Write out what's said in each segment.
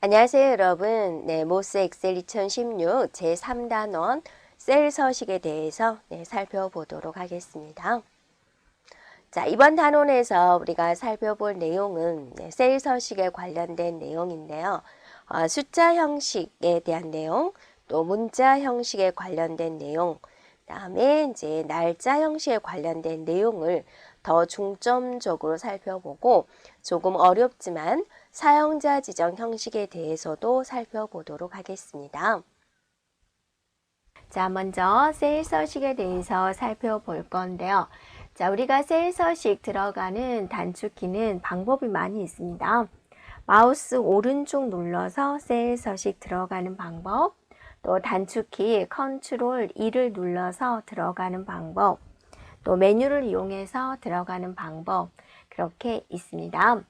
안녕하세요, 여러분. 모스 엑셀 2016 제3단원 셀 서식에 대해서 살펴보도록 하겠습니다. 자, 이번 단원에서 우리가 살펴볼 내용은 셀 서식에 관련된 내용인데요. 숫자 형식에 대한 내용, 또 문자 형식에 관련된 내용, 그다음에 이제 날짜 형식에 관련된 내용을 더 중점적으로 살펴보고 조금 어렵지만 사용자 지정 형식에 대해서도 살펴보도록 하겠습니다. 자, 먼저 셀 서식에 대해서 살펴볼 건데요. 자, 우리가 셀 서식 들어가는 단축키는 방법이 많이 있습니다. 마우스 오른쪽 눌러서 셀 서식 들어가는 방법, 또 단축키 컨트롤 2를 눌러서 들어가는 방법, 또 메뉴를 이용해서 들어가는 방법, 그렇게 있습니다.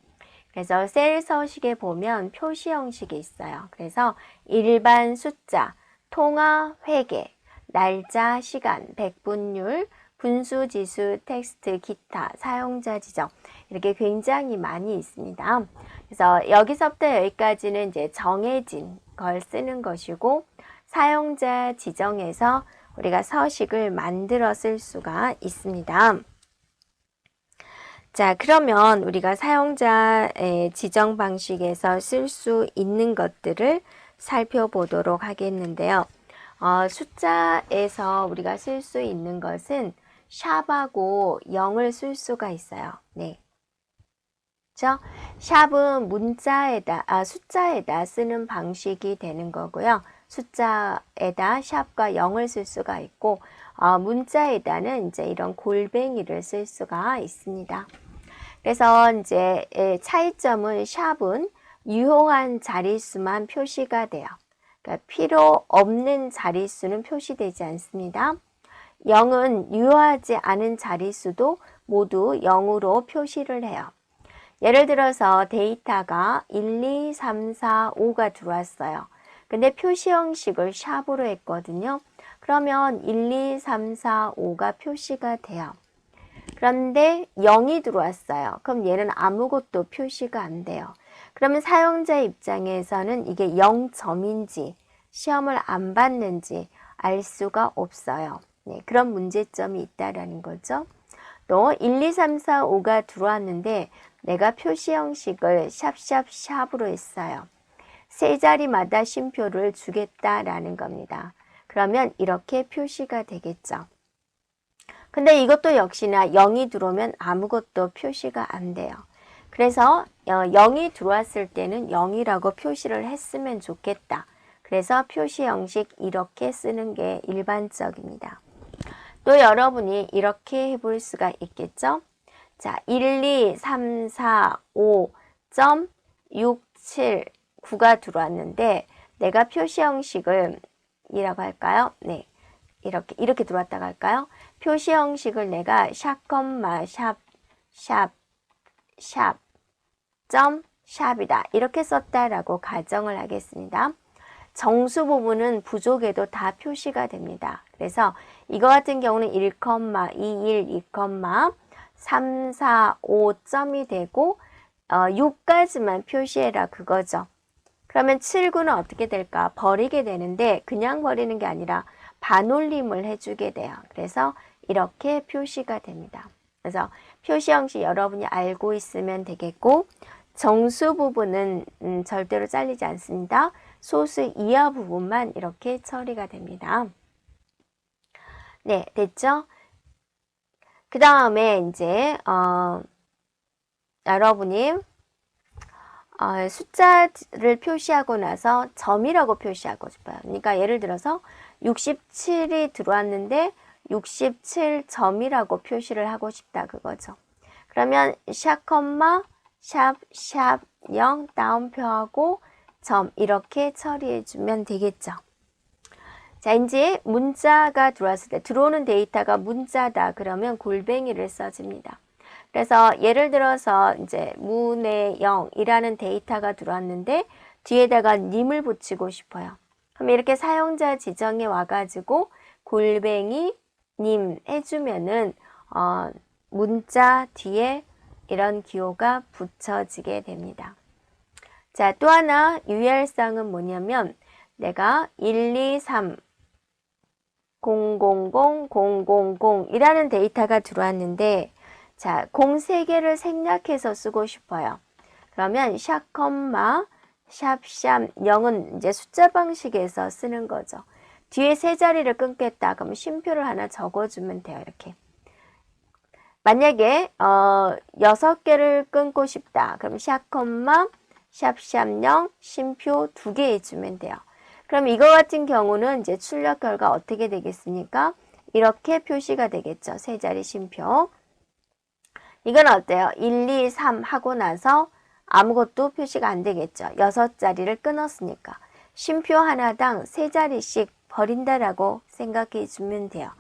그래서 셀 서식에 보면 표시 형식이 있어요. 그래서 일반 숫자, 통화, 회계, 날짜, 시간, 백분율, 분수, 지수, 텍스트, 기타, 사용자 지정 이렇게 굉장히 많이 있습니다. 그래서 여기서부터 여기까지는 이제 정해진 걸 쓰는 것이고 사용자 지정에서 우리가 서식을 만들어 쓸 수가 있습니다. 자, 그러면 우리가 사용자의 지정 방식에서 쓸 수 있는 것들을 살펴보도록 하겠는데요. 숫자에서 우리가 쓸 수 있는 것은 샵하고 0을 쓸 수가 있어요. 네. 그렇죠? 샵은 숫자에다 쓰는 방식이 되는 거고요. 숫자에다 샵과 0을 쓸 수가 있고, 문자에다는 이제 이런 골뱅이를 쓸 수가 있습니다. 그래서 이제 차이점은 샵은 유효한 자릿수만 표시가 돼요. 그러니까 필요 없는 자릿수는 표시되지 않습니다. 0은 유효하지 않은 자릿수도 모두 0으로 표시를 해요. 예를 들어서 데이터가 1, 2, 3, 4, 5가 들어왔어요. 근데 표시 형식을 샵으로 했거든요. 그러면 1, 2, 3, 4, 5가 표시가 돼요. 그런데 0이 들어왔어요. 그럼 얘는 아무것도 표시가 안 돼요. 그러면 사용자 입장에서는 이게 0점인지 시험을 안 봤는지 알 수가 없어요. 네, 그런 문제점이 있다라는 거죠. 또 1, 2, 3, 4, 5가 들어왔는데 내가 표시 형식을 샵샵샵으로 했어요. 세 자리마다 쉼표를 주겠다라는 겁니다. 그러면 이렇게 표시가 되겠죠. 근데 이것도 역시나 0이 들어오면 아무것도 표시가 안 돼요. 그래서 0이 들어왔을 때는 0이라고 표시를 했으면 좋겠다. 그래서 표시 형식 이렇게 쓰는 게 일반적입니다. 또 여러분이 이렇게 해볼 수가 있겠죠? 자, 1, 2, 3, 4, 5, 6, 7, 9가 들어왔는데 내가 표시 형식을 이라고 할까요? 네. 이렇게 들어왔다고 할까요? 표시 형식을 내가 샵, 샵이다. 이렇게 썼다라고 가정을 하겠습니다. 정수 부분은 부족해도 다 표시가 됩니다. 그래서 이거 같은 경우는 1, 2, 1, 2, 3, 4, 5점이 되고 6까지만 표시해라 그거죠. 그러면 7, 9는 어떻게 될까? 버리게 되는데 그냥 버리는 게 아니라 반올림을 해주게 돼요. 그래서 이렇게 표시가 됩니다. 그래서 표시 형식 여러분이 알고 있으면 되겠고 정수 부분은 절대로 잘리지 않습니다. 소수 이하 부분만 이렇게 처리가 됩니다. 네, 됐죠? 그 다음에 이제 여러분이 숫자를 표시하고 나서 점이라고 표시하고 싶어요. 그러니까 예를 들어서 67이 들어왔는데 67점이라고 표시를 하고 싶다 그거죠. 그러면 샵, 샵 0 다운표하고 점 이렇게 처리해 주면 되겠죠. 자, 이제 문자가 들어왔을 때 들어오는 데이터가 문자다 그러면 골뱅이를 써줍니다. 그래서 예를 들어서 이제 문의 0이라는 데이터가 들어왔는데 뒤에다가 님을 붙이고 싶어요. 그럼 이렇게 사용자 지정에 와가지고 골뱅이 님 해주면은 문자 뒤에 이런 기호가 붙여지게 됩니다. 자, 또 하나 유의할사항은 뭐냐면 내가 1, 2, 3, 000, 000 이라는 데이터가 들어왔는데 자, 03개를 생략해서 쓰고 싶어요. 그러면 샵, 샵, 0은 이제 숫자 방식에서 쓰는 거죠. 뒤에 세 자리를 끊겠다. 그럼 쉼표를 하나 적어주면 돼요. 이렇게. 만약에 6개를 끊고 싶다. 그럼 샵, 샵, 0, 쉼표 2개 해주면 돼요. 그럼 이거 같은 경우는 이제 출력 결과 어떻게 되겠습니까? 이렇게 표시가 되겠죠. 세 자리 쉼표. 이건 어때요? 1, 2, 3 하고 나서 아무것도 표시가 안 되겠죠. 6자리를 끊었으니까. 쉼표 하나당 세 자리씩 버린다라고 생각해 주면 돼요.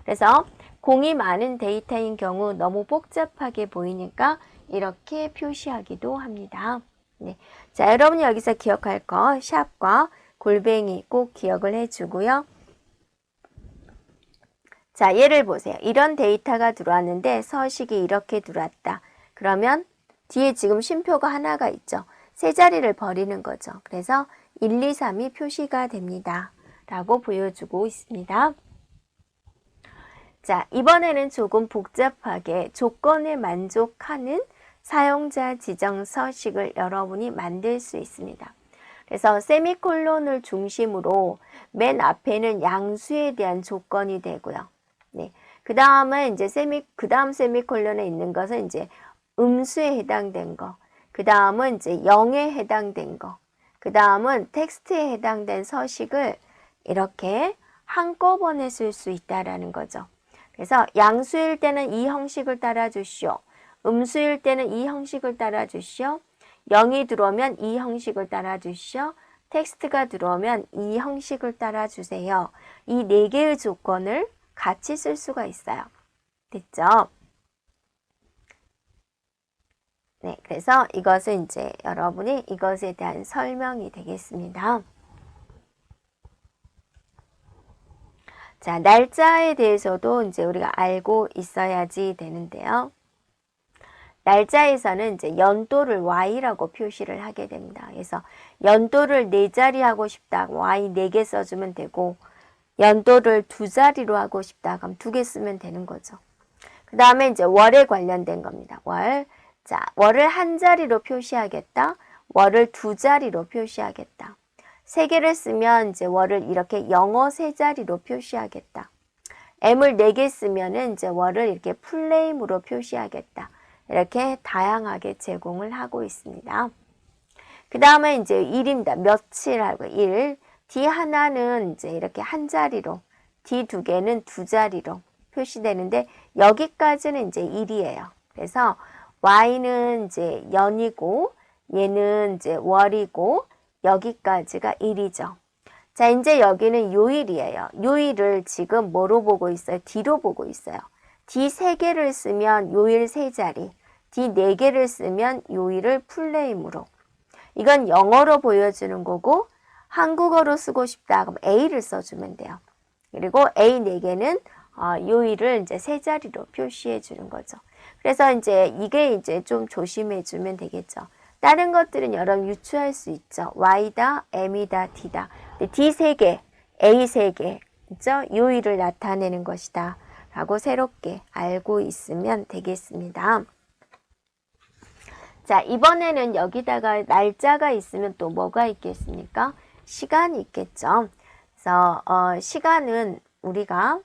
그래서 공이 많은 데이터인 경우 너무 복잡하게 보이니까 이렇게 표시하기도 합니다. 네. 자, 여러분 여기서 기억할 거 샵과 골뱅이 꼭 기억을 해주고요. 자, 예를 보세요. 이런 데이터가 들어왔는데 서식이 이렇게 들어왔다. 그러면 뒤에 지금 쉼표가 하나가 있죠. 세 자리를 버리는 거죠. 그래서 1, 2, 3이 표시가 됩니다. 라고 보여주고 있습니다. 자, 이번에는 조금 복잡하게 조건에 만족하는 사용자 지정 서식을 여러분이 만들 수 있습니다. 그래서 세미콜론을 중심으로 맨 앞에는 양수에 대한 조건이 되고요. 네. 그 다음에 이제 그 다음 세미콜론에 있는 것은 이제 음수에 해당된 거. 그 다음은 이제 0에 해당된 거. 그 다음은 텍스트에 해당된 서식을 이렇게 한꺼번에 쓸 수 있다라는 거죠. 그래서 양수일 때는 이 형식을 따라 주시오. 음수일 때는 이 형식을 따라 주시오. 0이 들어오면 이 형식을 따라 주시오. 텍스트가 들어오면 이 형식을 따라 주세요. 이 4개의 조건을 같이 쓸 수가 있어요. 됐죠? 네, 그래서 이것은 이제 여러분이 이것에 대한 설명이 되겠습니다. 자, 날짜에 대해서도 이제 우리가 알고 있어야지 되는데요. 날짜에서는 이제 연도를 Y라고 표시를 하게 됩니다. 그래서 연도를 4자리 하고 싶다. Y 4개 써주면 되고 연도를 2자리로 하고 싶다. 그럼 2개 쓰면 되는 거죠. 그 다음에 이제 월에 관련된 겁니다. 월. 자, 월을 한 자리로 표시하겠다. 월을 2자리로 표시하겠다. 3개를 쓰면 이제 월을 이렇게 영어 3자리로 표시하겠다. M을 4개 쓰면은 이제 월을 이렇게 풀네임으로 표시하겠다. 이렇게 다양하게 제공을 하고 있습니다. 그 다음에 이제 일입니다. 며칠하고 일. D 하나는 이제 이렇게 한 자리로, D 2개는 2자리로 표시되는데 여기까지는 이제 일이에요. 그래서 Y는 이제 연이고 얘는 이제 월이고 여기까지가 일이죠. 자, 이제 여기는 요일이에요. 요일을 지금 뭐로 보고 있어요? D로 보고 있어요. D 3개를 쓰면 요일 3자리, D 4개를 쓰면 요일을 풀네임으로. 이건 영어로 보여주는 거고 한국어로 쓰고 싶다 그럼 A를 써주면 돼요. 그리고 A 4개는 요일을 이제 3자리로 표시해 주는 거죠. 그래서 이제 이게 이제 좀 조심해 주면 되겠죠. 다른 것들은 여러분 유추할 수 있죠. Y다, M이다, D다. D 3개, A 3개, 그죠? 요일을 나타내는 것이다. 라고 새롭게 알고 있으면 되겠습니다. 자, 이번에는 여기다가 날짜가 있으면 또 뭐가 있겠습니까? 시간이 있겠죠. 그래서 시간은 우리가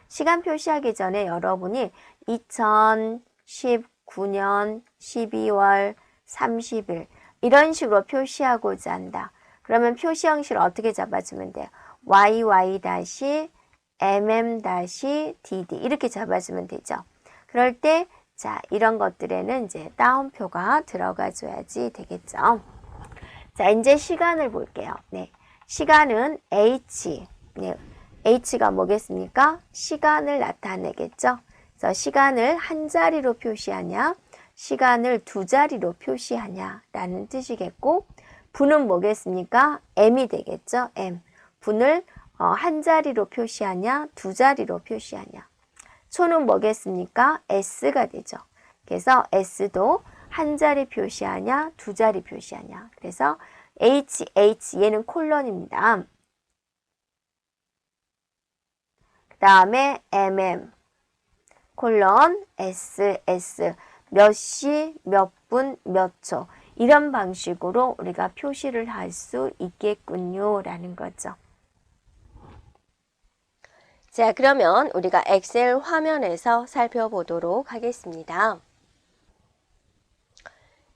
시간 표시하기 전에 여러분이 2019년 12월 30일 이런 식으로 표시하고자 한다. 그러면 표시 형식을 어떻게 잡아주면 돼요? YY-MM-DD 이렇게 잡아주면 되죠. 그럴 때 자, 이런 것들에는 이제 따옴표가 들어가 줘야지 되겠죠. 자, 이제 시간을 볼게요. 네. 시간은 H. 네. H가 뭐겠습니까? 시간을 나타내겠죠. 그래서 시간을 한 자리로 표시하냐, 시간을 2자리로 표시하냐 라는 뜻이겠고, 분은 뭐겠습니까? M이 되겠죠. M. 분을 한 자리로 표시하냐, 2자리로 표시하냐. 초는 뭐겠습니까? S가 되죠. 그래서 S도 한 자리 표시하냐, 두 자리 표시하냐. 그래서 HH 얘는 콜론입니다. 그 다음에 MM 콜론 SS 몇 시, 몇 분, 몇 초 이런 방식으로 우리가 표시를 할 수 있겠군요 라는 거죠. 자, 그러면 우리가 엑셀 화면에서 살펴보도록 하겠습니다.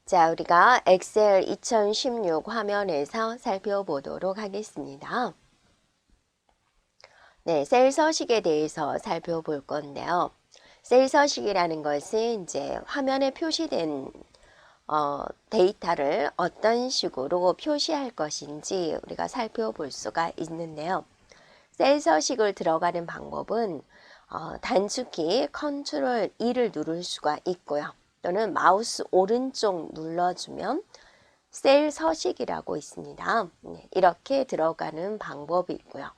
자, 우리가 엑셀 2016 화면에서 살펴보도록 하겠습니다. 네, 셀 서식에 대해서 살펴볼 건데요. 셀 서식이라는 것은 이제 화면에 표시된 데이터를 어떤 식으로 표시할 것인지 우리가 살펴볼 수가 있는데요. 셀 서식을 들어가는 방법은 단축키 컨트롤 E를 누를 수가 있고요. 또는 마우스 오른쪽 눌러주면 셀 서식이라고 있습니다. 이렇게 들어가는 방법이 있고요.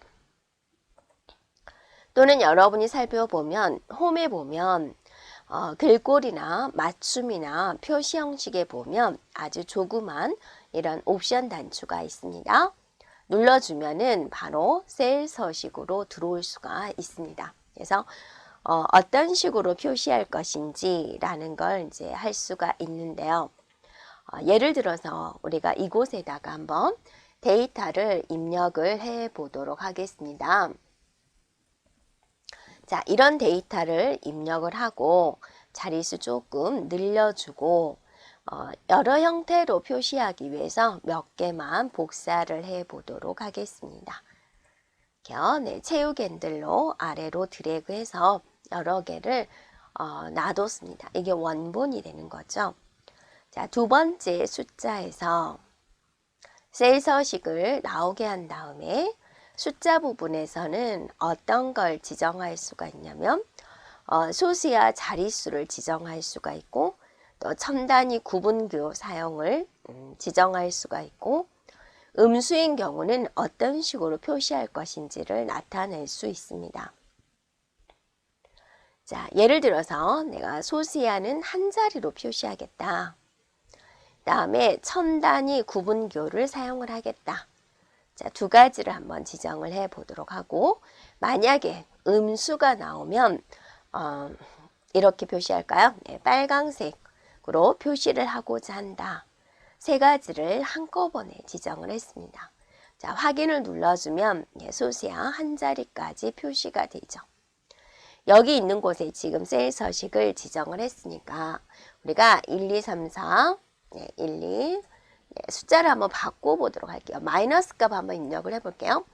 또는 여러분이 살펴보면 홈에 보면 글꼴이나 맞춤이나 표시 형식에 보면 아주 조그만 이런 옵션 단추가 있습니다. 눌러주면은 바로 셀 서식으로 들어올 수가 있습니다. 그래서 어떤 식으로 표시할 것인지라는 걸 이제 할 수가 있는데요. 예를 들어서 우리가 이곳에다가 한번 데이터를 입력을 해 보도록 하겠습니다. 자, 이런 데이터를 입력을 하고 자릿수 조금 늘려주고 여러 형태로 표시하기 위해서 몇 개만 복사를 해 보도록 하겠습니다. 네, 채우기 핸들로 아래로 드래그해서 여러 개를 놔뒀습니다. 이게 원본이 되는 거죠. 자, 두 번째 숫자에서 셀 서식을 나오게 한 다음에 숫자 부분에서는 어떤 걸 지정할 수가 있냐면 소수야 자릿수를 지정할 수가 있고 또 첨단위 구분교 사용을 지정할 수가 있고 음수인 경우는 어떤 식으로 표시할 것인지를 나타낼 수 있습니다. 자, 예를 들어서 내가 소수야는 한 자리로 표시하겠다. 다음에 첨단위 구분교를 사용을 하겠다. 자, 두 가지를 한번 지정을 해 보도록 하고 만약에 음수가 나오면 이렇게 표시할까요? 네, 빨강색으로 표시를 하고자 한다. 세 가지를 한꺼번에 지정을 했습니다. 자, 확인을 눌러주면 소수야 한 자리까지 표시가 되죠. 여기 있는 곳에 지금 셀 서식을 지정을 했으니까 우리가 1, 2, 3, 4, 1, 2 숫자를 한번 바꿔보도록 할게요. 마이너스 값 한번 입력을 해볼게요.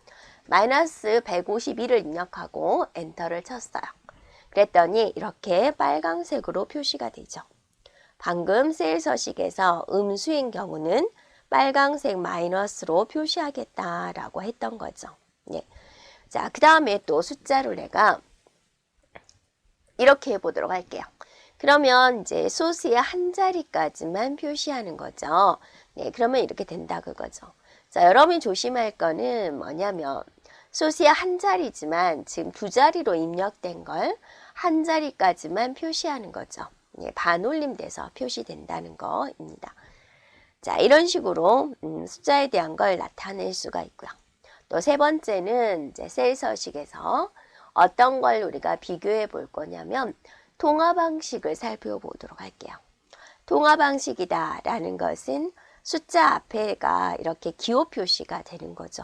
마이너스 152를 입력하고 엔터를 쳤어요. 그랬더니 이렇게 빨강색으로 표시가 되죠. 방금 셀 서식에서 음수인 경우는 빨강색 마이너스로 표시하겠다라고 했던 거죠. 네. 자, 그 다음에 또 숫자를 내가 이렇게 해보도록 할게요. 그러면 이제 소수의 한 자리까지만 표시하는 거죠. 네, 그러면 이렇게 된다 그거죠. 자, 여러분이 조심할 거는 뭐냐면 소수의 한 자리지만 지금 두 자리로 입력된 걸 한 자리까지만 표시하는 거죠. 네, 반올림돼서 표시된다는 거입니다. 자, 이런 식으로 숫자에 대한 걸 나타낼 수가 있고요. 또 세 번째는 이제 셀 서식에서 어떤 걸 우리가 비교해 볼 거냐면 통화 방식을 살펴보도록 할게요. 통화 방식이다라는 것은 숫자 앞에가 이렇게 기호 표시가 되는 거죠.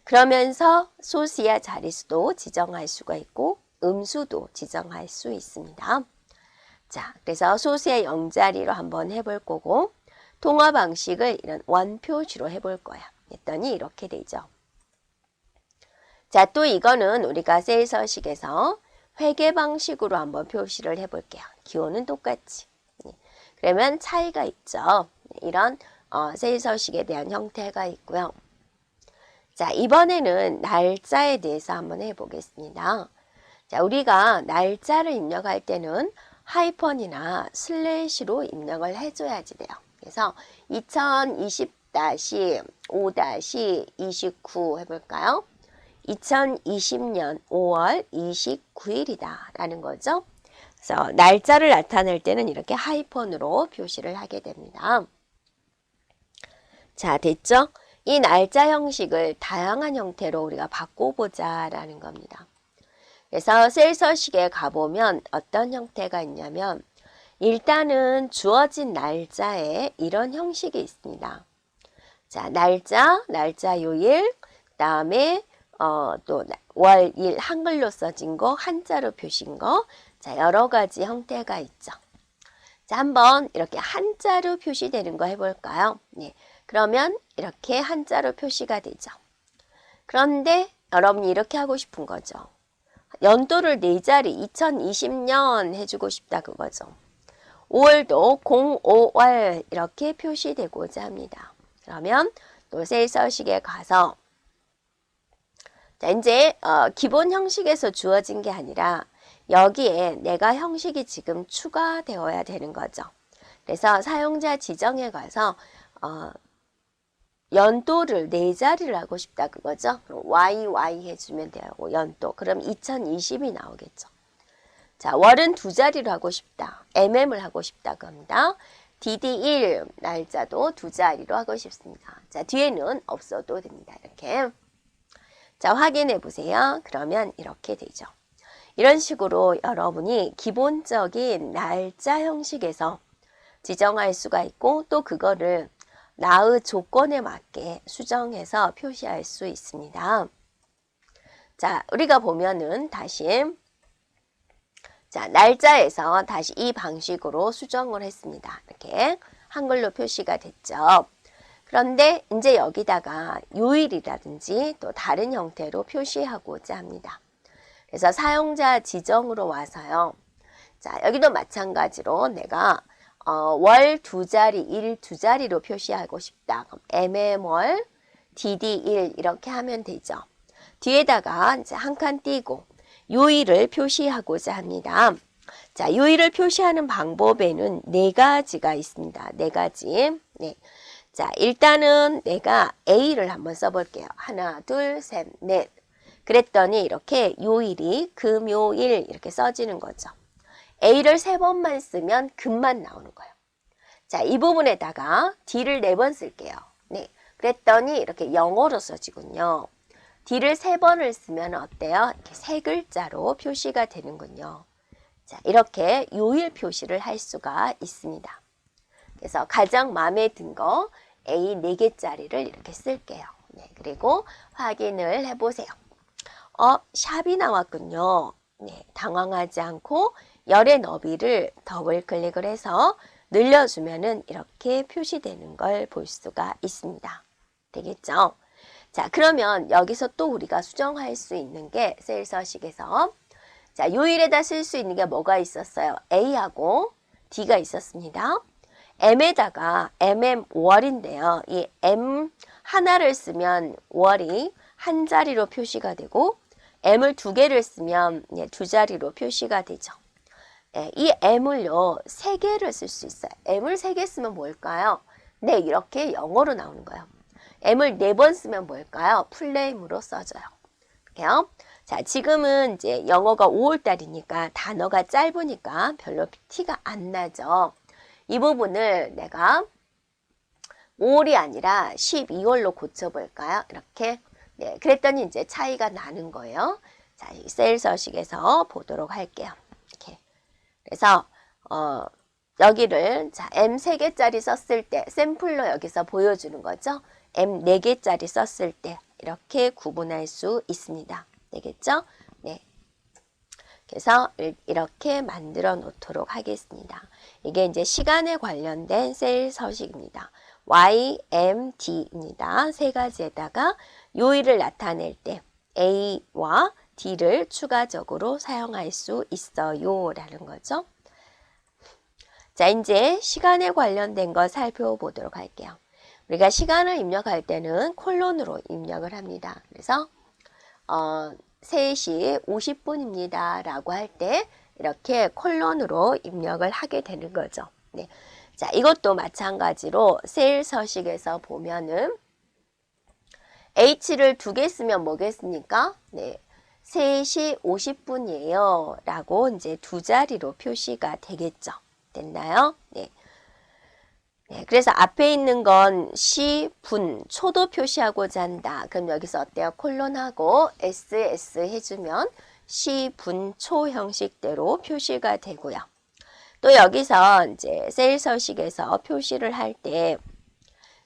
그러면서 소수야 자릿수도 지정할 수가 있고 음수도 지정할 수 있습니다. 자, 그래서 소수의 0자리로 한번 해볼 거고 통화 방식을 이런 원표시로 해볼 거야. 했더니 이렇게 되죠. 자, 또 이거는 우리가 셀 서식에서 회계 방식으로 한번 표시를 해볼게요. 기호는 똑같이. 그러면 차이가 있죠. 이런 셀 서식에 대한 형태가 있고요. 자, 이번에는 날짜에 대해서 한번 해보겠습니다. 자, 우리가 날짜를 입력할 때는 하이펀이나 슬래시로 입력을 해줘야지 돼요. 그래서 2020-5-29 해볼까요? 2020년 5월 29일이다 라는 거죠. 그래서 날짜를 나타낼 때는 이렇게 하이펀으로 표시를 하게 됩니다. 자, 됐죠? 이 날짜 형식을 다양한 형태로 우리가 바꿔보자 라는 겁니다. 그래서 셀 서식에 가보면 어떤 형태가 있냐면 일단은 주어진 날짜에 이런 형식이 있습니다. 자, 날짜 요일, 그 다음에 또 월, 일 한글로 써진 거, 한자로 표시인 거, 자, 여러 가지 형태가 있죠. 자, 한번 이렇게 한자로 표시되는 거 해볼까요? 네, 그러면 이렇게 한자로 표시가 되죠. 그런데 여러분이 이렇게 하고 싶은 거죠. 연도를 4자리 2020년 해주고 싶다 그거죠. 5월도 05월 이렇게 표시되고자 합니다. 그러면 또 셀 서식에 가서 자, 이제 기본 형식에서 주어진 게 아니라 여기에 내가 형식이 지금 추가되어야 되는 거죠. 그래서 사용자 지정에 가서 연도를 4자리를 하고 싶다 그거죠. 그럼 YY 해주면 돼요. 연도. 그럼 2020이 나오겠죠. 자, 월은 2자리로 하고 싶다. MM을 하고 싶다 겁니다. DD1 날짜도 2자리로 하고 싶습니다. 자, 뒤에는 없어도 됩니다. 이렇게. 자, 확인해 보세요. 그러면 이렇게 되죠. 이런 식으로 여러분이 기본적인 날짜 형식에서 지정할 수가 있고 또 그거를 나의 조건에 맞게 수정해서 표시할 수 있습니다. 자, 우리가 보면은 다시 자, 날짜에서 다시 이 방식으로 수정을 했습니다. 이렇게 한글로 표시가 됐죠. 그런데 이제 여기다가 요일이라든지 또 다른 형태로 표시하고자 합니다. 그래서 사용자 지정으로 와서요. 자, 여기도 마찬가지로 내가 월 2자리, 일 2자리로 표시하고 싶다. 그럼 MM월, DD1 이렇게 하면 되죠. 뒤에다가 이제 한 칸 띄고 요일을 표시하고자 합니다. 자, 요일을 표시하는 방법에는 4가지가 있습니다. 4가지. 네. 자, 일단은 내가 A를 한번 써볼게요. 하나, 둘, 셋, 넷. 그랬더니 이렇게 요일이 금요일 이렇게 써지는 거죠. A를 3번만 쓰면 금만 나오는 거예요. 자, 이 부분에다가 D를 4번 쓸게요. 네. 그랬더니 이렇게 영어로 써지군요. D를 3번을 쓰면 어때요? 이렇게 3글자로 표시가 되는군요. 자, 이렇게 요일 표시를 할 수가 있습니다. 그래서 가장 마음에 든 거 A 4개짜리를 이렇게 쓸게요. 네, 그리고 확인을 해보세요. 샵이 나왔군요. 네, 당황하지 않고 열의 너비를 더블 클릭을 해서 늘려주면은 이렇게 표시되는 걸 볼 수가 있습니다. 되겠죠? 자, 그러면 여기서 또 우리가 수정할 수 있는 게 셀 서식에서 자, 요일에다 쓸 수 있는 게 뭐가 있었어요? A하고 D가 있었습니다. M에다가 MM 월인데요. 이 M 하나를 쓰면 월이 한 자리로 표시가 되고 M을 2개를 쓰면 2자리로 표시가 되죠. 이 M을요 3개를 쓸 수 있어요. M을 3개 쓰면 뭘까요? 네, 이렇게 영어로 나오는 거예요. M을 4번 쓰면 뭘까요? 풀네임으로 써져요. 이렇게요. 자, 지금은 이제 영어가 5월달이니까 단어가 짧으니까 별로 티가 안 나죠. 이 부분을 내가 5월이 아니라 12월로 고쳐볼까요? 이렇게. 네, 그랬더니 이제 차이가 나는 거예요. 자, 이 셀 서식에서 보도록 할게요. 이렇게. 그래서, 여기를, 자, M 3개짜리 썼을 때, 샘플로 여기서 보여주는 거죠. M 4개짜리 썼을 때, 이렇게 구분할 수 있습니다. 되겠죠? 네. 그래서 이렇게 만들어 놓도록 하겠습니다. 이게 이제 시간에 관련된 셀 서식입니다. Y, M, D입니다. 3가지에다가 요일을 나타낼 때 A와 D를 추가적으로 사용할 수 있어요. 라는 거죠. 자, 이제 시간에 관련된 거 살펴보도록 할게요. 우리가 시간을 입력할 때는 콜론으로 입력을 합니다. 그래서 3시 50분입니다. 라고 할 때 이렇게 콜론으로 입력을 하게 되는 거죠. 네. 자, 이것도 마찬가지로 셀 서식에서 보면은 H를 2개 쓰면 뭐겠습니까? 네. 3시 50분이에요. 라고 이제 두 자리로 표시가 되겠죠. 됐나요? 네. 네, 그래서 앞에 있는 건 시, 분, 초도 표시하고자 한다. 그럼 여기서 어때요? 콜론하고 SS 해주면 시, 분, 초 형식대로 표시가 되고요. 또 여기서 이제 셀 서식에서 표시를 할 때,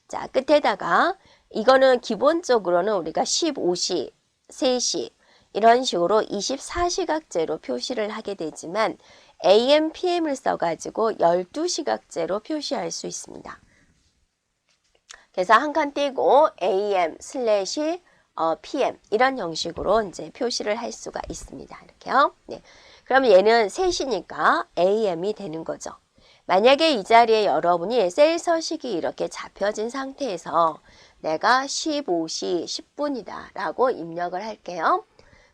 자, 끝에다가 이거는 기본적으로는 우리가 15시, 3시 이런 식으로 24시각제로 표시를 하게 되지만 AM, PM을 써가지고 12시각제로 표시할 수 있습니다. 그래서 한 칸 띄고 AM 슬래시 PM 이런 형식으로 이제 표시를 할 수가 있습니다. 이렇게요. 네. 그럼 얘는 3시니까 AM이 되는 거죠. 만약에 이 자리에 여러분이 셀 서식이 이렇게 잡혀진 상태에서 내가 15시 10분이다 라고 입력을 할게요.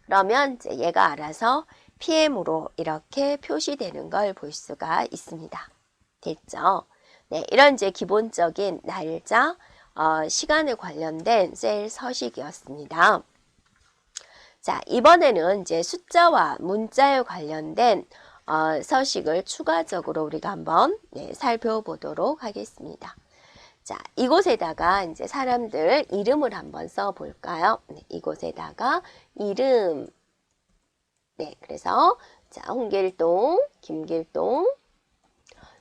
그러면 이제 얘가 알아서 PM으로 이렇게 표시되는 걸 볼 수가 있습니다. 됐죠? 네, 이런 이제 기본적인 날짜, 시간에 관련된 셀 서식이었습니다. 자, 이번에는 이제 숫자와 문자에 관련된 서식을 추가적으로 우리가 한번 살펴보도록 하겠습니다. 자, 이곳에다가 이제 사람들 이름을 한번 써볼까요? 네, 이곳에다가 이름. 네, 그래서 자, 홍길동, 김길동,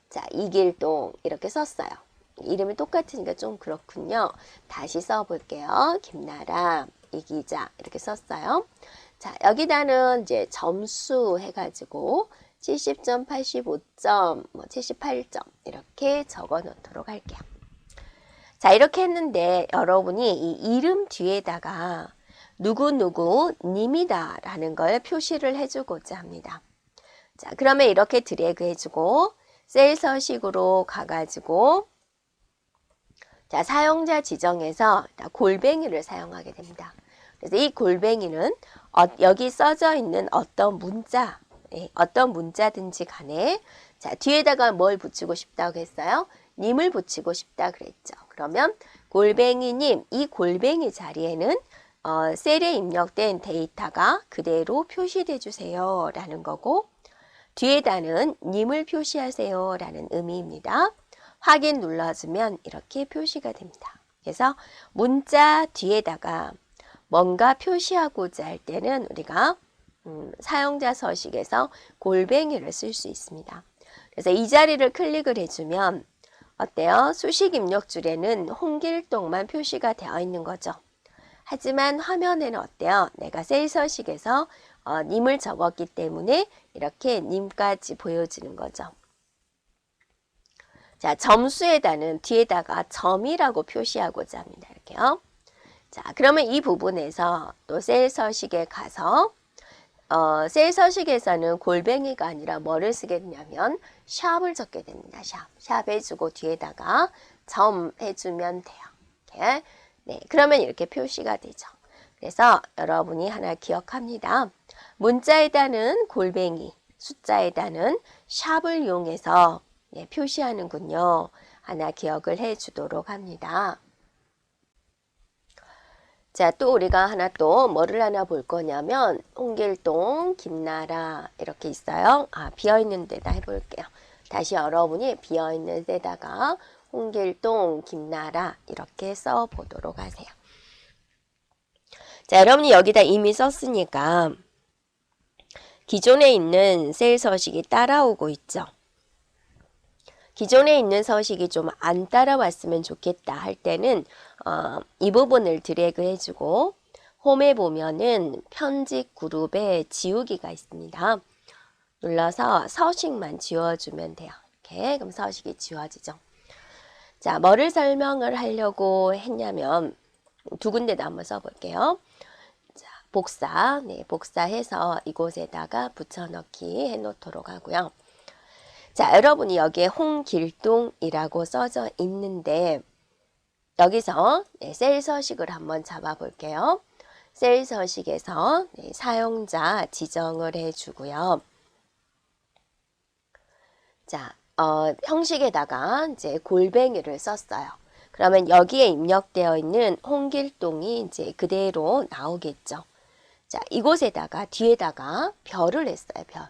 자, 이길동 이렇게 썼어요. 이름이 똑같으니까 좀 그렇군요. 다시 써볼게요. 김나라, 이기자 이렇게 썼어요. 자, 여기다는 이제 점수 해가지고 70점, 85점, 78점 이렇게 적어 놓도록 할게요. 자, 이렇게 했는데 여러분이 이 이름 뒤에다가 누구누구 님이다 라는 걸 표시를 해주고자 합니다. 자, 그러면 이렇게 드래그 해주고 셀 서식으로 가가지고 자, 사용자 지정에서 골뱅이를 사용하게 됩니다. 그래서 이 골뱅이는 여기 써져 있는 어떤 문자, 어떤 문자든지 간에 자, 뒤에다가 뭘 붙이고 싶다고 했어요? 님을 붙이고 싶다 그랬죠. 그러면 골뱅이님, 이 골뱅이 자리에는 셀에 입력된 데이터가 그대로 표시돼 주세요 라는 거고 뒤에다는 님을 표시하세요 라는 의미입니다. 확인 눌러주면 이렇게 표시가 됩니다. 그래서 문자 뒤에다가 뭔가 표시하고자 할 때는 우리가 사용자 서식에서 골뱅이를 쓸 수 있습니다. 그래서 이 자리를 클릭을 해주면 어때요? 수식 입력줄에는 홍길동만 표시가 되어 있는 거죠. 하지만 화면에는 어때요? 내가 셀 서식에서 님을 적었기 때문에 이렇게 님까지 보여지는 거죠. 자, 점수에다는 뒤에다가 점이라고 표시하고자 합니다. 이렇게요. 자, 그러면 이 부분에서 또 셀 서식에 가서 셀 서식에서는 골뱅이가 아니라 뭐를 쓰게 되냐면 샵을 적게 됩니다. 샵 해주고 뒤에다가 점 해주면 돼요. 이렇게. 네, 그러면 이렇게 표시가 되죠. 그래서 여러분이 하나 기억합니다. 문자에다는 골뱅이, 숫자에다는 샵을 이용해서 표시하는군요. 하나 기억을 해주도록 합니다. 자, 또 우리가 하나 또 뭐를 하나 볼 거냐면 홍길동, 김나라 이렇게 있어요. 비어있는 데다 해볼게요. 다시 여러분이 비어있는 데다가 홍길동, 김나라 이렇게 써보도록 하세요. 자, 여러분이 여기다 이미 썼으니까 기존에 있는 셀 서식이 따라오고 있죠. 기존에 있는 서식이 좀 안 따라왔으면 좋겠다 할 때는 이 부분을 드래그 해주고 홈에 보면은 편집 그룹에 지우기가 있습니다. 눌러서 서식만 지워주면 돼요. 이렇게 그럼 서식이 지워지죠. 자, 뭐를 설명을 하려고 했냐면 두 군데다 한번 써볼게요. 자, 복사, 복사해서 이곳에다가 붙여넣기 해놓도록 하고요. 자, 여러분이 여기에 홍길동이라고 써져 있는데 여기서 셀 서식을 한번 잡아 볼게요. 셀 서식에서 사용자 지정을 해주고요. 자, 형식에다가 이제 골뱅이를 썼어요. 그러면 여기에 입력되어 있는 홍길동이 이제 그대로 나오겠죠. 자, 이곳에다가 뒤에다가 별을 했어요. 별.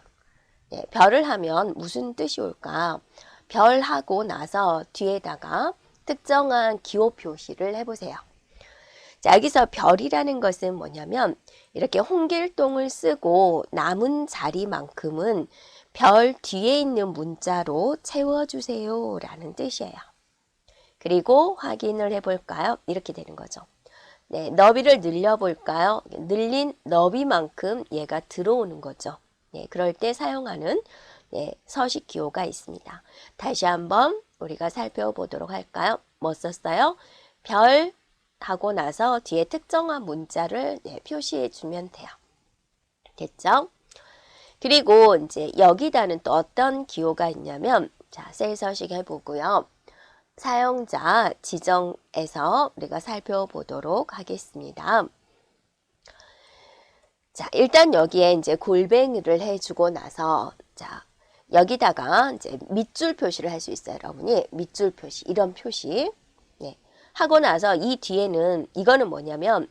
네, 별을 하면 무슨 뜻이 올까? 별 하고 나서 뒤에다가 특정한 기호 표시를 해보세요. 자, 여기서 별이라는 것은 뭐냐면 이렇게 홍길동을 쓰고 남은 자리만큼은 별 뒤에 있는 문자로 채워주세요 라는 뜻이에요. 그리고 확인을 해볼까요? 이렇게 되는 거죠. 네, 너비를 늘려볼까요? 늘린 너비만큼 얘가 들어오는 거죠. 네, 그럴 때 사용하는 서식 기호가 있습니다. 다시 한번 우리가 살펴보도록 할까요? 뭐 썼어요? 별 하고 나서 뒤에 특정한 문자를 표시해 주면 돼요. 됐죠? 그리고 이제 여기다는 또 어떤 기호가 있냐면, 자, 셀 서식 해보고요. 사용자 지정에서 우리가 살펴보도록 하겠습니다. 자, 일단 여기에 이제 골뱅이를 해주고 나서, 자, 여기다가 이제 밑줄 표시를 할 수 있어요, 여러분이. 밑줄 표시, 이런 표시. 네. 하고 나서 이 뒤에는, 이거는 뭐냐면,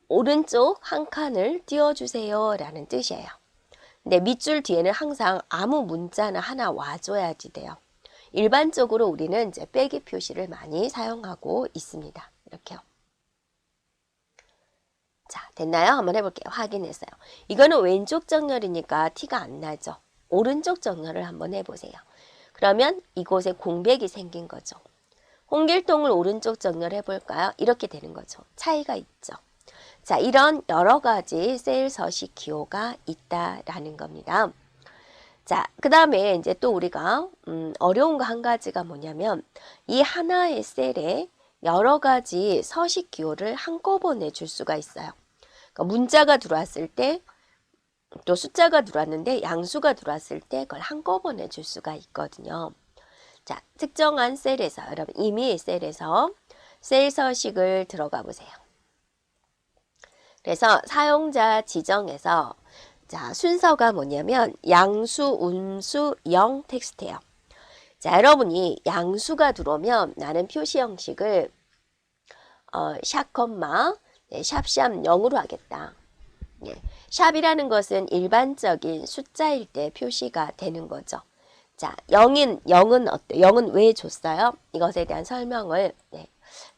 오른쪽 한 칸을 띄워주세요 라는 뜻이에요. 근데 밑줄 뒤에는 항상 아무 문자나 하나 와줘야지 돼요. 일반적으로 우리는 이제 빼기 표시를 많이 사용하고 있습니다. 이렇게요. 자, 됐나요? 한번 해볼게요. 확인했어요. 이거는 왼쪽 정렬이니까 티가 안 나죠. 오른쪽 정렬을 한번 해보세요. 그러면 이곳에 공백이 생긴 거죠. 홍길동을 오른쪽 정렬 해볼까요? 이렇게 되는 거죠. 차이가 있죠. 자, 이런 여러 가지 셀 서식 기호가 있다라는 겁니다. 자, 그 다음에 이제 또 우리가 어려운 거 한 가지가 뭐냐면 이 하나의 셀에 여러 가지 서식 기호를 한꺼번에 줄 수가 있어요. 그러니까 문자가 들어왔을 때 또 숫자가 들어왔는데 양수가 들어왔을 때 그걸 한꺼번에 줄 수가 있거든요. 자, 특정한 셀에서 여러분 임의의 셀에서 셀 서식을 들어가 보세요. 그래서 사용자 지정에서 자, 순서가 뭐냐면 양수, 음수, 영 텍스트예요. 자, 여러분이 양수가 들어오면 나는 표시 형식을 샵, 샵샵 0으로 하겠다. 예. 샵이라는 것은 일반적인 숫자일 때 표시가 되는 거죠. 자, 0은 어때요? 0은 왜 줬어요? 이것에 대한 설명을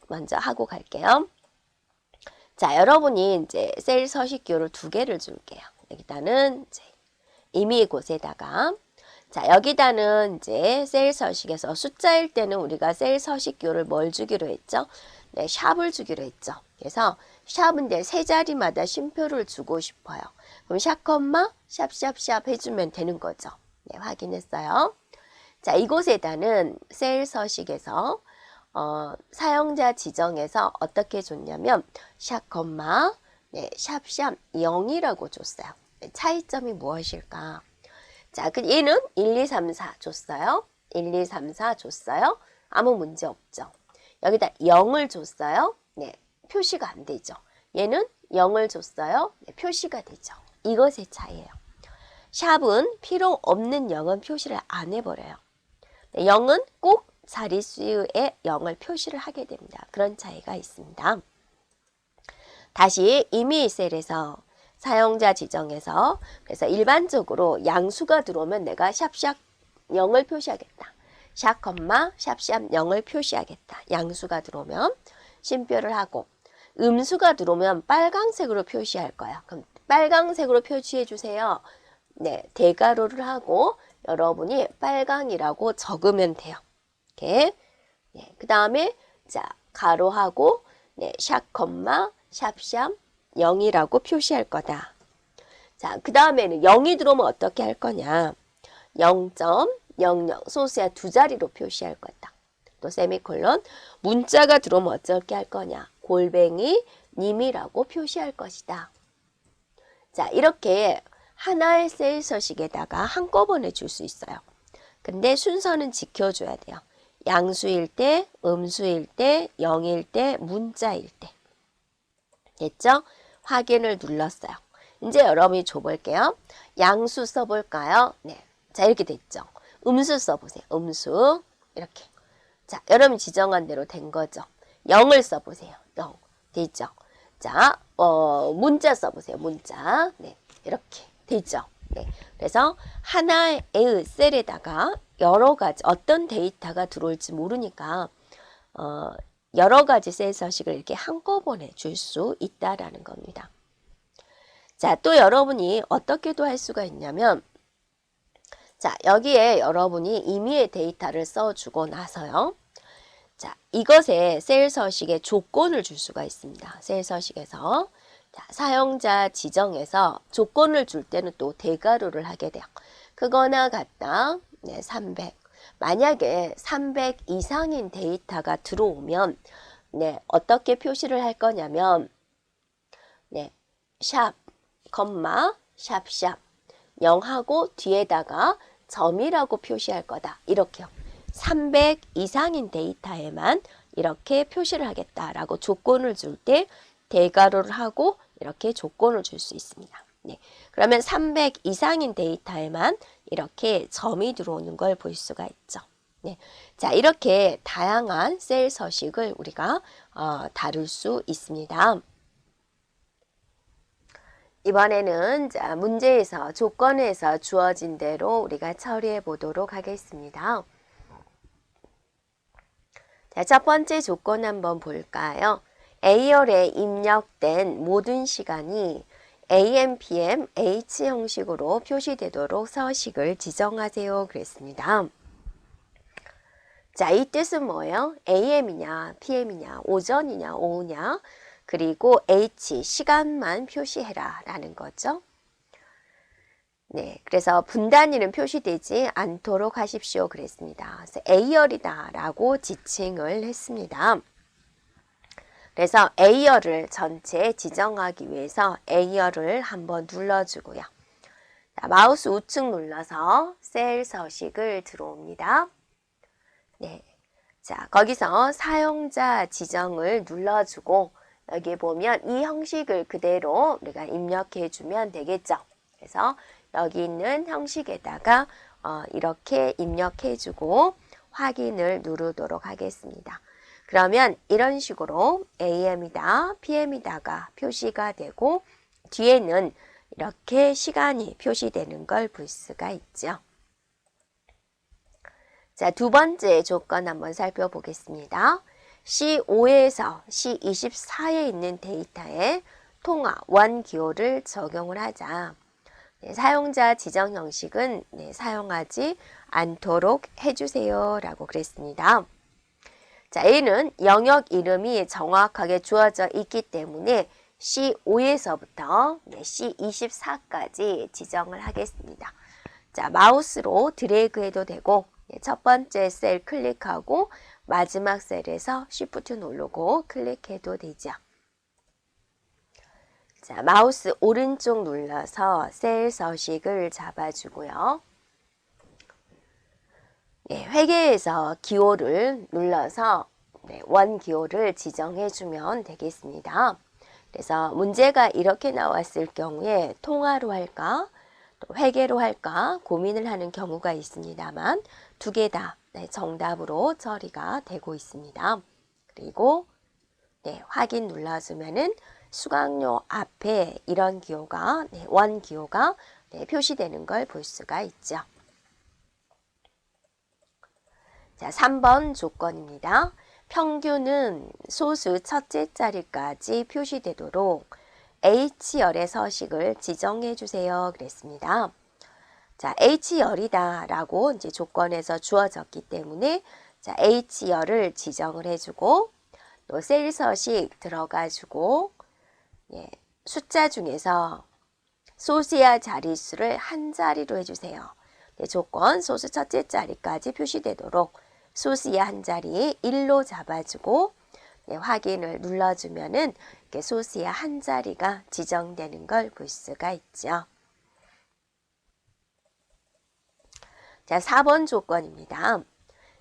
먼저 하고 갈게요. 자, 여러분이 이제 셀 서식기호를 2개를 줄게요. 여기다는 이제 임의의 곳에다가 자, 여기다는 이제 셀 서식에서 숫자일 때는 우리가 셀 서식기호를 뭘 주기로 했죠? 네, 샵을 주기로 했죠. 그래서 샵은 이제 세 자리마다 쉼표를 주고 싶어요. 그럼 샵, 샵샵샵 해주면 되는 거죠. 네, 확인했어요. 자, 이곳에다는 셀 서식에서 사용자 지정에서 어떻게 줬냐면 샵, 네, 샵샵 0이라고 줬어요. 차이점이 무엇일까? 자, 그 얘는 1, 2, 3, 4 줬어요. 1, 2, 3, 4 줬어요. 아무 문제 없죠. 여기다 0을 줬어요. 네, 표시가 안 되죠. 얘는 0을 줬어요. 네, 표시가 되죠. 이것의 차이예요. 샵은 필요 없는 0은 표시를 안 해버려요. 네, 0은 꼭 자릿수에 0을 표시를 하게 됩니다. 그런 차이가 있습니다. 다시 임의 셀에서 사용자 지정에서 그래서 일반적으로 양수가 들어오면 내가 샵샵 0을 표시하겠다. 샵, 샵샵 0을 표시하겠다. 양수가 들어오면 쉼표를 하고 음수가 들어오면 빨강색으로 표시할 거야. 그럼 빨강색으로 표시해 주세요. 네, 대괄호를 하고 여러분이 빨강이라고 적으면 돼요. 이렇게. 네, 그 다음에 자 가로하고 네, 샵, 샵샵 0이라고 표시할 거다. 자, 그 다음에는 0이 들어오면 어떻게 할 거냐. 0.00 소수야 2자리로 표시할 거다. 또 세미콜론 문자가 들어오면 어떻게 할 거냐. 골뱅이 님이라고 표시할 것이다. 자, 이렇게 하나의 셀 서식에다가 한꺼번에 줄 수 있어요. 근데 순서는 지켜줘야 돼요. 양수일 때, 음수일 때, 0일 때, 문자일 때. 됐죠? 확인을 눌렀어요. 이제 여러분이 줘볼게요. 양수 써볼까요? 네. 자, 이렇게 됐죠. 음수 써보세요. 음수. 이렇게. 자, 여러분 지정한 대로 된 거죠. 0을 써보세요. 0. 됐죠? 자, 문자 써보세요. 문자. 네, 이렇게 되죠. 네, 그래서 하나의 셀에다가 여러 가지 어떤 데이터가 들어올지 모르니까 여러 가지 셀 서식을 이렇게 한꺼번에 줄 수 있다라는 겁니다. 자, 또 여러분이 어떻게도 할 수가 있냐면, 자, 여기에 여러분이 임의의 데이터를 써주고 나서요. 자, 이것에 셀 서식에 조건을 줄 수가 있습니다. 셀 서식에서. 자, 사용자 지정에서 조건을 줄 때는 또 대괄호를 하게 돼요. 크거나 같다. 네, 300. 만약에 300 이상인 데이터가 들어오면 네, 어떻게 표시를 할 거냐면 네, 샵, 컴마, 샵 0하고 뒤에다가 점이라고 표시할 거다. 이렇게요. 300 이상인 데이터에만 이렇게 표시를 하겠다라고 조건을 줄 때 대괄호를 하고 이렇게 조건을 줄 수 있습니다. 네. 그러면 300 이상인 데이터에만 이렇게 점이 들어오는 걸 볼 수가 있죠. 네. 자, 이렇게 다양한 셀 서식을 우리가 다룰 수 있습니다. 이번에는 자, 문제에서 조건에서 주어진 대로 우리가 처리해 보도록 하겠습니다. 자, 첫 번째 조건 한번 볼까요? A열에 입력된 모든 시간이 AM, PM, H 형식으로 표시되도록 서식을 지정하세요. 그랬습니다. 자, 이 뜻은 뭐예요? AM이냐, PM이냐, 오전이냐, 오후냐, 그리고 H, 시간만 표시해라 라는 거죠. 네, 그래서 분단위는 표시되지 않도록 하십시오. 그랬습니다. 그래서 A열이다 라고 지칭을 했습니다. 그래서 A열을 전체 지정하기 위해서 A열을 한번 눌러주고요. 자, 마우스 우측 눌러서 셀 서식을 들어옵니다. 네, 자, 거기서 사용자 지정을 눌러주고 여기 보면 이 형식을 그대로 우리가 입력해 주면 되겠죠. 그래서 여기 있는 형식에다가 이렇게 입력해 주고 확인을 누르도록 하겠습니다. 그러면 이런 식으로 AM이다, PM이다가 표시가 되고 뒤에는 이렇게 시간이 표시되는 걸 볼 수가 있죠. 자, 두 번째 조건 한번 살펴보겠습니다. C5에서 C24에 있는 데이터에 통화 원기호를 적용을 하자. 네, 사용자 지정 형식은 사용하지 않도록 해주세요 라고 그랬습니다. 자, A는 영역 이름이 정확하게 주어져 있기 때문에 C5에서부터 C24까지 지정을 하겠습니다. 자, 마우스로 드래그 해도 되고 첫 번째 셀 클릭하고 마지막 셀에서 Shift 누르고 클릭해도 되죠. 자, 마우스 오른쪽 눌러서 셀 서식을 잡아주고요. 네, 회계에서 기호를 눌러서 원 기호를 지정해주면 되겠습니다. 그래서 문제가 이렇게 나왔을 경우에 통화로 할까, 또 회계로 할까 고민을 하는 경우가 있습니다만 두 개 다 정답으로 처리가 되고 있습니다. 그리고 확인 눌러주면은 수강료 앞에 이런 기호가 원 기호가 표시되는 걸 볼 수가 있죠. 자, 3번 조건입니다. 평균은 소수 첫째 자리까지 표시되도록 H열의 서식을 지정해 주세요. 그랬습니다. 자, H열이다 라고 이제 조건에서 주어졌기 때문에 자, H열을 지정을 해주고 또 셀 서식 들어가주고 숫자 중에서 소수야 자릿수를 한 자리로 해주세요. 조건 소수 첫째 자리까지 표시되도록 소수야 한 자리 1로 잡아주고 확인을 눌러주면은 소수야 한 자리가 지정되는 걸 볼 수가 있죠. 자, 4번 조건입니다.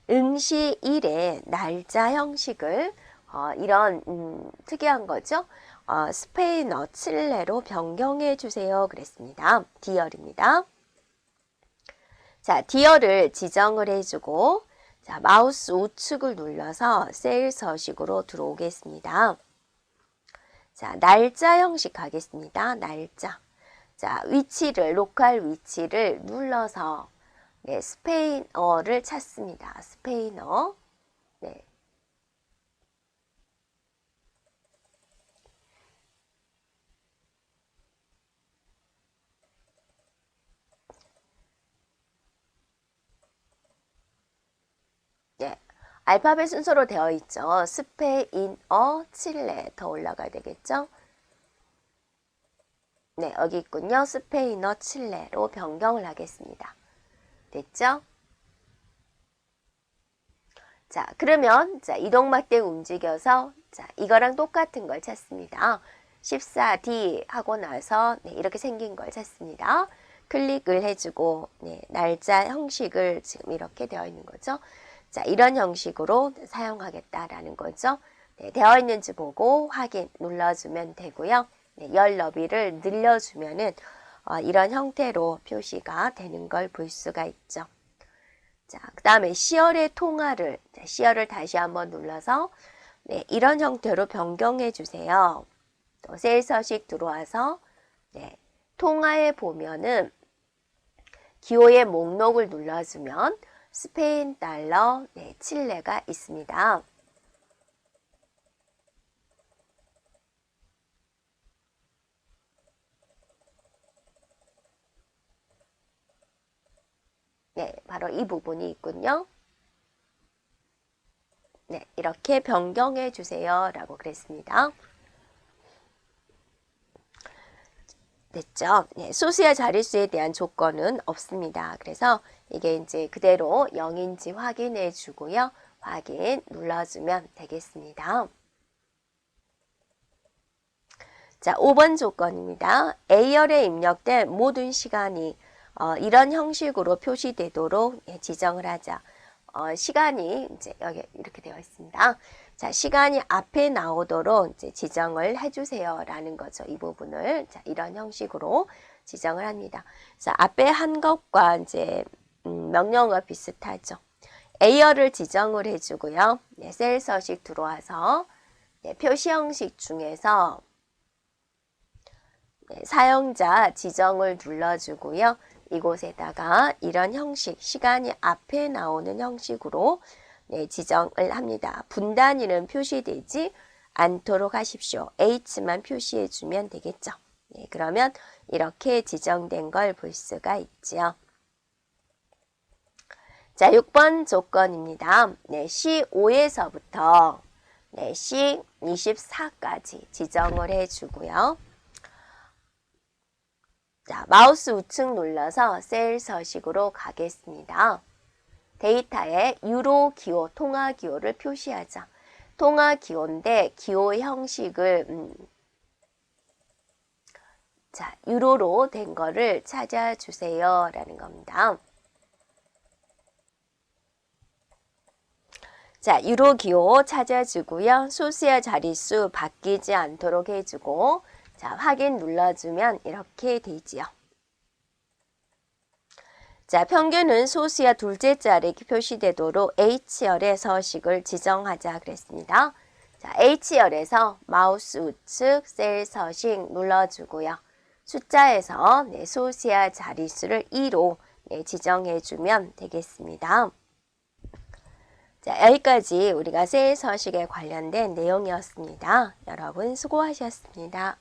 응시 1의 날짜 형식을 이런 특이한 거죠. 스페인어 칠레로 변경해 주세요. 그랬습니다. D열입니다. 자, D열을 지정을 해주고 자, 마우스 우측을 눌러서 셀 서식으로 들어오겠습니다. 자, 날짜 형식 가겠습니다. 날짜. 자, 위치를, 로컬 위치를 눌러서 네, 스페인어를 찾습니다. 스페인어. 네. 네. 알파벳 순서로 되어 있죠. 스페인어, 칠레 더 올라가야 되겠죠? 네, 여기 있군요. 스페인어, 칠레로 변경을 하겠습니다. 됐죠? 자, 그러면 자, 이동막대 움직여서 자, 이거랑 똑같은 걸 찾습니다. 14D 하고 나서 네, 이렇게 생긴 걸 찾습니다. 클릭을 해주고 네, 날짜 형식을 지금 이렇게 되어 있는 거죠. 자, 이런 형식으로 사용하겠다라는 거죠. 네, 되어 있는지 보고 확인 눌러주면 되고요. 네, 열 너비를 늘려주면은 이런 형태로 표시가 되는 걸 볼 수가 있죠. 자, 그 다음에 시열의 통화를, 자, 시열을 다시 한번 눌러서 네, 이런 형태로 변경해 주세요. 또 셀 서식 들어와서 네, 통화에 보면은 기호의 목록을 눌러주면 스페인 달러, 네, 칠레가 있습니다. 네, 바로 이 부분이 있군요. 네, 이렇게 변경해 주세요 라고 그랬습니다. 됐죠? 네, 소수의 자릿수에 대한 조건은 없습니다. 그래서 이게 이제 그대로 0인지 확인해 주고요. 확인 눌러주면 되겠습니다. 자, 5번 조건입니다. A열에 입력된 모든 시간이 이런 형식으로 표시되도록 지정을 하자. 시간이 이제 여기 이렇게 되어 있습니다. 자, 시간이 앞에 나오도록 이제 지정을 해주세요 라는 거죠. 이 부분을. 자, 이런 형식으로 지정을 합니다. 자, 앞에 한 것과 이제, 명령어가 비슷하죠. A열을 지정을 해주고요. 네, 셀 서식 들어와서, 네, 표시 형식 중에서, 네, 사용자 지정을 눌러주고요. 이곳에다가 이런 형식, 시간이 앞에 나오는 형식으로 네, 지정을 합니다. 분단위는 표시되지 않도록 하십시오. H만 표시해주면 되겠죠. 네, 그러면 이렇게 지정된 걸 볼 수가 있죠. 자, 6번 조건입니다. 네, C5에서부터 네, C24까지 지정을 해주고요. 자, 마우스 우측 눌러서 셀 서식으로 가겠습니다. 데이터에 유로 기호, 통화 기호를 표시하자. 통화 기호인데 기호 형식을 자, 유로로 된 거를 찾아주세요 라는 겁니다. 자, 유로 기호 찾아주고요. 소수의 자릿수 바뀌지 않도록 해주고 자, 확인 눌러주면 이렇게 되지요. 자, 평균은 소수야 둘째 자리 표시되도록 H열의 서식을 지정하자 그랬습니다. 자, H열에서 마우스 우측 셀 서식 눌러주고요. 숫자에서 네, 소수야 자릿수를 2로 네, 지정해주면 되겠습니다. 자, 여기까지 우리가 셀 서식에 관련된 내용이었습니다. 여러분 수고하셨습니다.